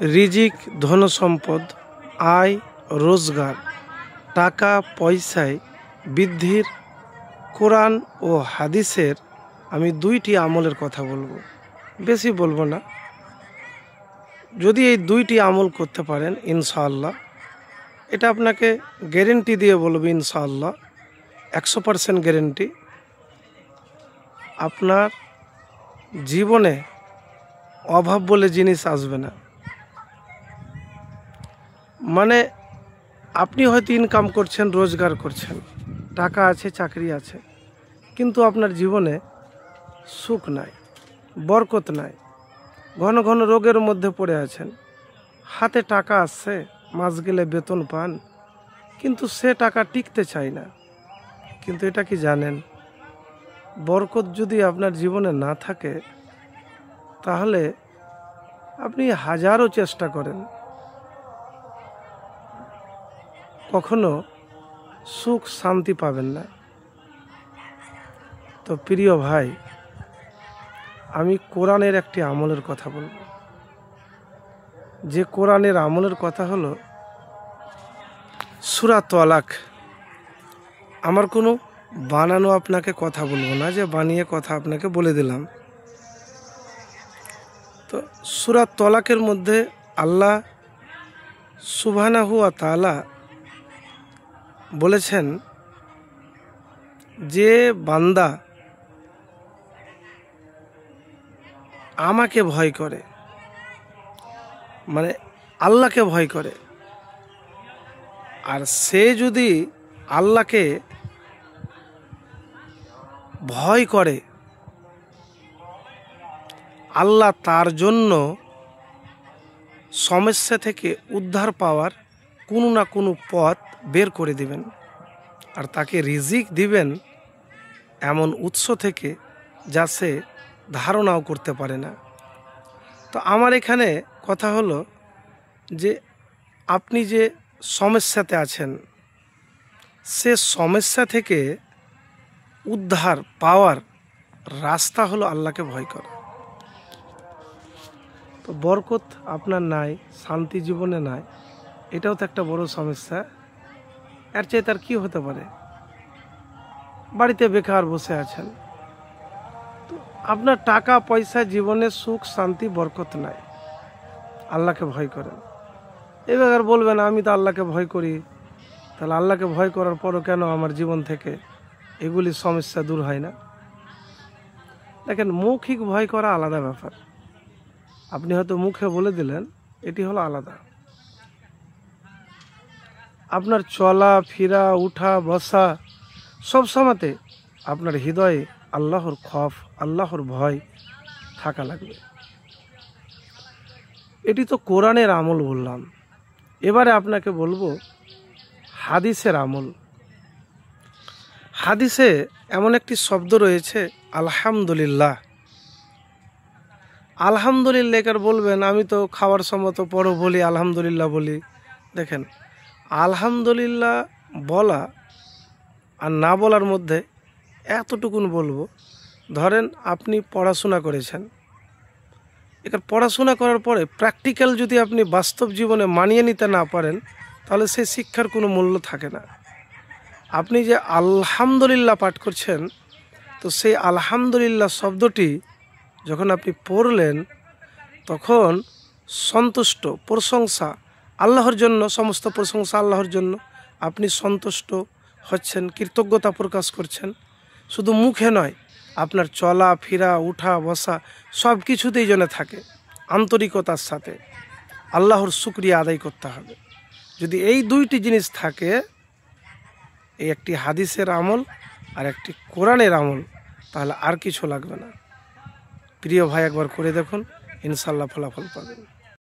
রিজিক, ধনসম্পদ, আয়, রোজগার, টাকা পয়সায় বৃদ্ধির কোরআন ও হাদিসের আমি 2টি আমলের কথা বলবো, বেশি বলবো না। যদি এই 2টি আমল করতে পারেন ইনশাআল্লাহ, এটা আপনাকে গ্যারেন্টি দিয়ে বলবো ইনশাআল্লাহ, 100% গ্যারেন্টি, আপনার জীবনে অভাব বলে জিনিস আসবে না। মানে আপনি হয়তো ইনকাম করছেন, রোজগার করছেন, টাকা আছে, চাকরি আছে, কিন্তু আপনার জীবনে সুখ নাই, বরকত নাই, ঘন ঘন রোগের মধ্যে পড়ে আছেন। হাতে টাকা আসছে, মাস গেলে বেতন পান, কিন্তু সে টাকা টিকতে চায় না। কিন্তু এটা কি জানেন, বরকত যদি আপনার জীবনে না থাকে, তাহলে আপনি হাজারো চেষ্টা করেন, কখনো সুখ শান্তি পাবেন না। তো প্রিয় ভাই, আমি কোরআনের একটি আমলের কথা বলবো, যে কোরআনের আমলের কথা হলো সূরা তালাক। আমার কোনো বানানো আপনাকে কথা বলবো না, যে বানিয়ে কথা আপনাকে বলে দিলাম। তো সূরা তালাকের মধ্যে আল্লাহ সুবহানাহু ওয়া তাআলা বলেছেন, যে বান্দা আমাকে ভয় করে, মানে আল্লাহকে ভয় করে, আর সে যদি আল্লাহকে ভয় করে, আল্লাহ তার জন্য সমস্যা থেকে উদ্ধার পাওয়ার কোনো না কোনো পথ বের করে দিবেন, আর তাকে রিজিক দিবেন এমন উৎস থেকে যা সে ধারণাও করতে পারে না। তো আমার এখানে কথা হলো যে আপনি যে সমস্যাতে আছেন, সে সমস্যা থেকে উদ্ধার পাওয়ার রাস্তা হলো আল্লাহকে ভয় করা। তো বরকত আপনার নাই, শান্তি জীবনে নাই, এটাও তো একটা বড় সমস্যা। এর চেয়ে তার কি হতে পারে? বাড়িতে বেকার বসে আছেন, তো আপনার টাকা পয়সা, জীবনে সুখ শান্তি বরকত নাই, আল্লাহকে ভয় করেন। এবার বলবেন আমি তো আল্লাহকে ভয় করি, তাহলে আল্লাহকে ভয় করার পরও কেন আমার জীবন থেকে এগুলি সমস্যা দূর হয় না? দেখেন, মৌখিক ভয় করা আলাদা ব্যাপার, আপনি হয়তো মুখে বলে দিলেন, এটি হলো আলাদা। আপনার চলা ফিরা, উঠা বসা সব সময়তে আপনার হৃদয়ে আল্লাহর খৌফ, আল্লাহর ভয় থাকা লাগবে। এটি তো কোরআনের আমল বললাম। এবারে আপনাকে বলবো হাদিসের আমল। হাদিসে এমন একটি শব্দ রয়েছে আলহামদুলিল্লাহ। আলহামদুলিল্লাহ কার বলবেন আমি তো খাওয়ার সময় তো পড়ো বলি, আলহামদুলিল্লাহ বলি। দেখেন, আলহামদুলিল্লাহ বলা আর না বলার মধ্যে এতটুকুন বলবো, ধরেন আপনি পড়াশোনা করেছেন, এখানে পড়াশোনা করার পরে প্র্যাকটিক্যাল যদি আপনি বাস্তব জীবনে মানিয়ে নিতে না পারেন, তাহলে সেই শিক্ষার কোনো মূল্য থাকে না। আপনি যে আলহামদুলিল্লাহ পাঠ করছেন, তো সেই আলহামদুলিল্লাহ শব্দটি যখন আপনি পড়লেন, তখন সন্তুষ্ট, প্রশংসা আল্লাহর জন্য, সমস্ত প্রশংসা আল্লাহর জন্য, আপনি সন্তুষ্ট হচ্ছেন, কৃতজ্ঞতা প্রকাশ করছেন। শুধু মুখে নয়, আপনার চলা ফিরা, উঠা বসা সব কিছুতেই যেন থাকে আন্তরিকতার সাথে আল্লাহর শুকরিয়া আদায় করতে হবে। যদি এই 2টি জিনিস থাকে, এই একটি হাদিসের আমল আর একটি কোরআনের আমল, তাহলে আর কিছু লাগবে না। প্রিয় ভাই, একবার করে দেখুন, ইনশাআল্লাহ ফলাফল পাবেন।